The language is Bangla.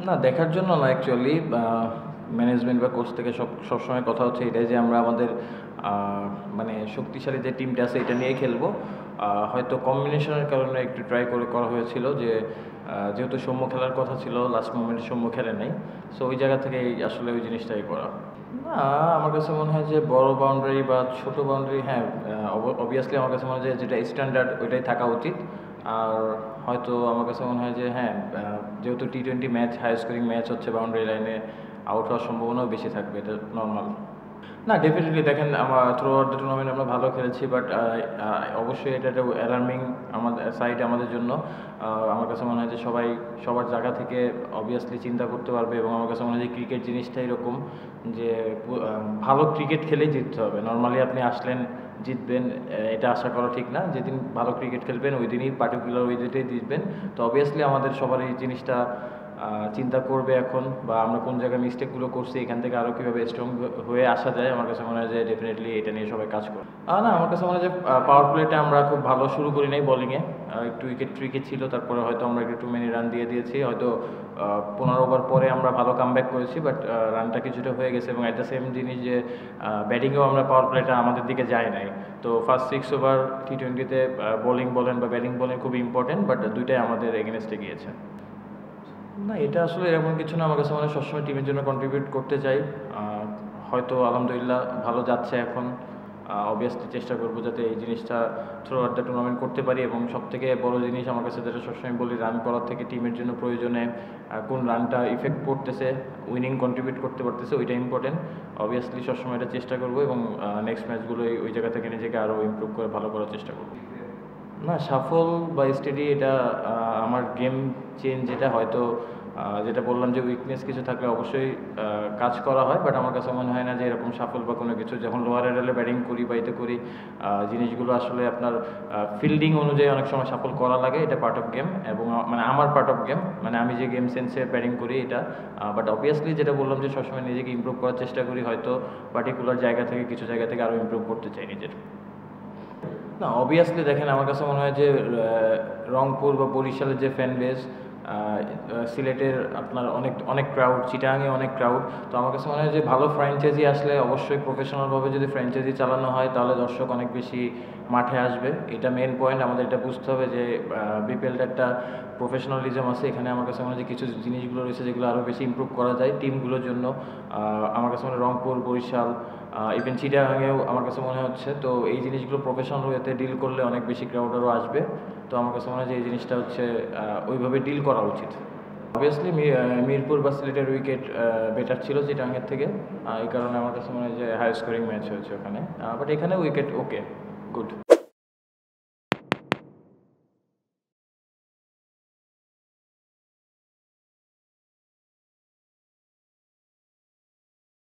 না দেখার জন্য না অ্যাকচুয়ালি ম্যানেজমেন্ট বা কোচ থেকে সবসময় কথা হচ্ছে এটাই যে আমরা আমাদের মানে শক্তিশালী যে টিমটা আছে এটা নিয়ে খেলবো। হয়তো কম্বিনেশনের কারণে একটু ট্রাই করা হয়েছিল যে যেহেতু সৌম্য খেলার কথা ছিল, লাস্ট মোমেন্টে সৌম্য খেলে নাই, সো ওই জায়গা থেকেই আসলে ওই জিনিসটাই করা। না, আমার কাছে মনে হয় যে বড় বাউন্ডারি বা ছোট বাউন্ডারি, হ্যাঁ অবভিয়াসলি আমার কাছে মনে হয় যে যেটা স্ট্যান্ডার্ড ওইটাই থাকা উচিত। আর হয়তো আমার কাছে মনে হয় যে হ্যাঁ, যেহেতু টি-20 ম্যাচ, হাই স্কোরিং ম্যাচ হচ্ছে, বাউন্ডারি লাইনে আউট হওয়ার সম্ভাবনাও বেশি থাকবে, এটা নর্মাল। না ডেফিনেটলি দেখেন, আমরা থ্রু আউট দ্য টুর্নামেন্ট আমরা ভালো খেলেছি, বাট অবশ্যই এটা একটা অ্যালার্মিং আমাদের সাইড আমাদের জন্য। আমার কাছে মনে হয় যে সবাই সবার জায়গা থেকে অবভিয়াসলি চিন্তা করতে পারবে, এবং আমার কাছে মনে হয় যে ক্রিকেট জিনিসটা এরকম যে ভালো ক্রিকেট খেলেই জিততে হবে। নর্মালি আপনি আসলেন জিতবেন এটা আশা করা ঠিক না। যেদিন ভালো ক্রিকেট খেলবেন ওই দিনই পার্টিকুলার ওই দিনটাই জিতবেন। তো অবভিয়াসলি আমাদের সবার এই জিনিসটা চিন্তা করবে এখন, বা আমরা কোন জায়গায় মিস্টেকগুলো করছি, এখান থেকে আরও কীভাবে স্ট্রং হয়ে আসা যায়। আমার কাছে মনে হয় যে ডেফিনেটলি এটা নিয়ে সবাই কাজ করে। না, আমার কাছে মনে হয় যে পাওয়ার প্লেটা আমরা খুব ভালো শুরু করি নাই বোলিংয়ে, একটু উইকেট ছিল, তারপরে হয়তো আমরা একটু টু মেনি রান দিয়ে দিয়েছি। হয়তো 15 ওভার পরে আমরা ভালো কামব্যাক করেছি, বাট রানটা কিছুটা হয়ে গেছে। এবং অ্যাট দ্য সেম জিনিস যে ব্যাটিংয়েও আমরা পাওয়ার প্লেটা আমাদের দিকে যায় নাই। তো ফার্স্ট 6 ওভার টি-20তে বোলিং বলেন বা ব্যাটিং বলেন খুবই ইম্পর্টেন্ট, বাট দুইটাই আমাদের এগেনস্টে গিয়েছে। না, এটা আসলে এরকম কিছু না। আমার কাছে মনে হয় সবসময় টিমের জন্য কন্ট্রিবিউট করতে চাই। হয়তো আলহামদুলিল্লাহ ভালো যাচ্ছে এখন। অবভিয়াসলি চেষ্টা করবো যাতে এই জিনিসটা থ্রু আউট দ্য টুর্নামেন্ট করতে পারি। এবং সবথেকে বড় জিনিস আমার কাছে যেটা সবসময় বলি, রান করার থেকে টিমের জন্য প্রয়োজনে কোন রানটা ইফেক্ট করতেছে, উইনিং কন্ট্রিবিউট করতে পারতেছে, ওইটা ইম্পর্টেন্ট। অবভিয়াসলি সবসময় এটা চেষ্টা করবো, এবং নেক্সট ম্যাচগুলো ওই জায়গা থেকে নিজেকে আরও ইমপ্রুভ করে ভালো করার চেষ্টা করবো। না, সাফল বা স্টেডি এটা আমার গেম চেঞ্জ, যেটা হয়তো যেটা বললাম যে উইকনেস কিছু থাকলে অবশ্যই কাজ করা হয়, বাট আমার কাছে মনে হয় না যে এরকম সাফল বা কোনো কিছু। যখন লোয়ার অর্ডারে ব্যাটিং করি বা এতে করি, জিনিসগুলো আসলে আপনার ফিল্ডিং অনুযায়ী অনেক সময় সাফল করা লাগে, এটা পার্ট অফ গেম। এবং মানে আমার পার্ট অফ গেম, মানে আমি যে গেম সেন্সে ব্যাটিং করি এটা। বাট অবভিয়াসলি যেটা বললাম যে সবসময় নিজেকে ইমপ্রুভ করার চেষ্টা করি, হয়তো পার্টিকুলার জায়গা থেকে কিছু জায়গা থেকে আরও ইমপ্রুভ করতে চাই নিজের। না, অবভিয়াসলি দেখেন, আমার কাছে মনে হয় যে রংপুর বা বরিশালের যে ফ্যান বেস, সিলেটের আপনার অনেক অনেক ক্রাউড, চিটাগাংয়ে অনেক ক্রাউড। তো আমার কাছে মনে হয় যে ভালো ফ্র্যাঞ্চাইজি আসলে অবশ্যই প্রফেশনালভাবে যদি ফ্র্যাঞ্চাইজি চালানো হয়, তাহলে দর্শক অনেক বেশি মাঠে আসবে। এটা মেন পয়েন্ট, আমাদের এটা বুঝতে হবে যে বিপিএলটা একটা প্রফেশনালিজম আছে এখানে। আমার কাছে মনে হয় যে কিছু জিনিসগুলো রয়েছে যেগুলো আরও বেশি ইমপ্রুভ করা যায় টিমগুলোর জন্য। আমার কাছে মনে হয় রংপুর, বরিশাল, ইভেন চিটাগাংয়েও আমার কাছে মনে হচ্ছে। তো এই জিনিসগুলো প্রফেশনাল ওয়েতে ডিল করলে অনেক বেশি ক্রাউডারও আসবে। তো আমার কাছে মনে হয় যে এই জিনিসটা হচ্ছে ওইভাবে ডিল করা উচিত। অবভিয়াসলি মিরপুর বা সিলেটের উইকেট বেটার ছিল চিটাগাংয়ের থেকে। এই কারণে আমার কাছে মনে হয় যে হাই স্কোরিং ম্যাচ হয়েছে ওখানে। বাট এখানে উইকেট ওকে, গুড।